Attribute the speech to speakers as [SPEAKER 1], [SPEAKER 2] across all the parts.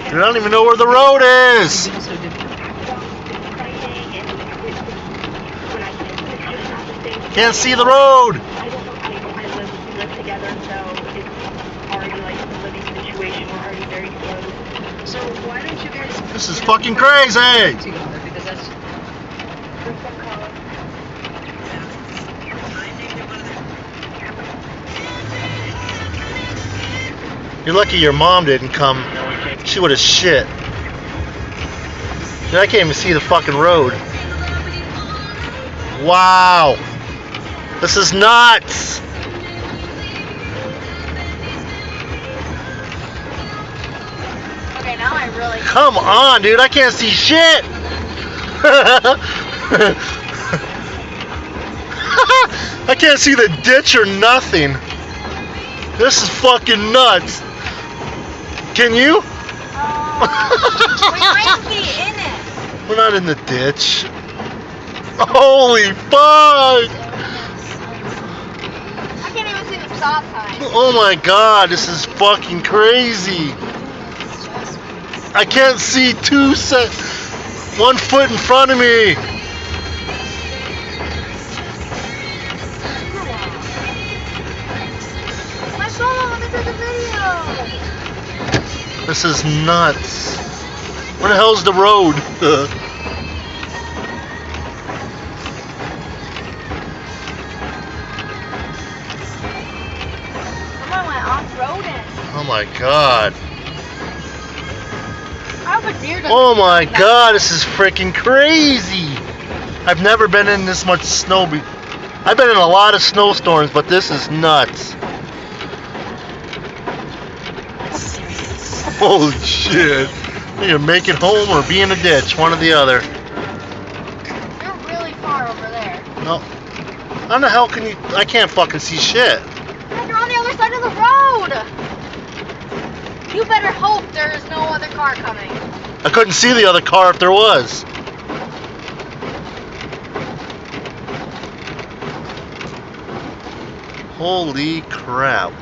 [SPEAKER 1] I don't even know where the road is. Can't see the road.
[SPEAKER 2] So why don't you guys?
[SPEAKER 1] This is fucking crazy.
[SPEAKER 2] Because that's.
[SPEAKER 1] You're lucky your mom didn't come. She would have shit. Dude, I can't even see the fucking road. Wow. This is nuts.
[SPEAKER 3] Okay, now I really.
[SPEAKER 1] Come on, dude. I can't see shit. I can't see the ditch or nothing. This is fucking nuts. Can you?
[SPEAKER 3] We might be in it.
[SPEAKER 1] We're not in the ditch. Holy fuck!
[SPEAKER 3] I can't even see the stop sign.
[SPEAKER 1] Oh my god, this is fucking crazy. I can't see 1 foot in front of me.
[SPEAKER 3] My phone, let me take a video.
[SPEAKER 1] This is nuts. Where the hell's the road?
[SPEAKER 3] Someone went off-roading.
[SPEAKER 1] Oh my god.
[SPEAKER 3] I hope a deer doesn't.
[SPEAKER 1] Oh my god, this is freaking crazy. I've never been in this much snow. I've been in a lot of snowstorms, but this is nuts. Holy shit. You make it home or be in a ditch, one or the other.
[SPEAKER 3] You're really far over there.
[SPEAKER 1] No. How the hell can you... I can't fucking see shit.
[SPEAKER 3] And you're on the other side of the road. You better hope there is no other car coming.
[SPEAKER 1] I couldn't see the other car if there was. Holy crap.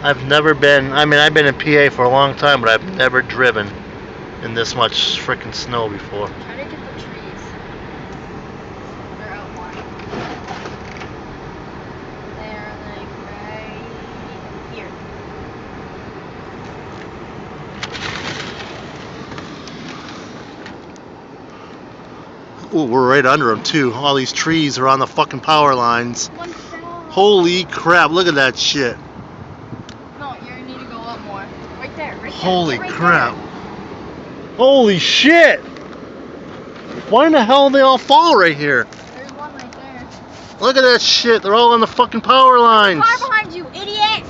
[SPEAKER 1] I've never been, I mean, I've been in PA for a long time, but I've never driven in this much freaking snow before.
[SPEAKER 3] Try to get the trees. They're out more. They're like right here.
[SPEAKER 1] Ooh, we're right under them too. All these trees are on the fucking power lines.
[SPEAKER 3] One fell.
[SPEAKER 1] Holy crap, look at that shit.
[SPEAKER 3] No, you need to go up more. Right there, right there.
[SPEAKER 1] Holy
[SPEAKER 3] right
[SPEAKER 1] crap.
[SPEAKER 3] there.
[SPEAKER 1] Holy shit! Why in the hell did they all fall right here?
[SPEAKER 3] There's one right there.
[SPEAKER 1] Look at that shit, they're all on the fucking power lines.
[SPEAKER 3] Car behind you, idiot!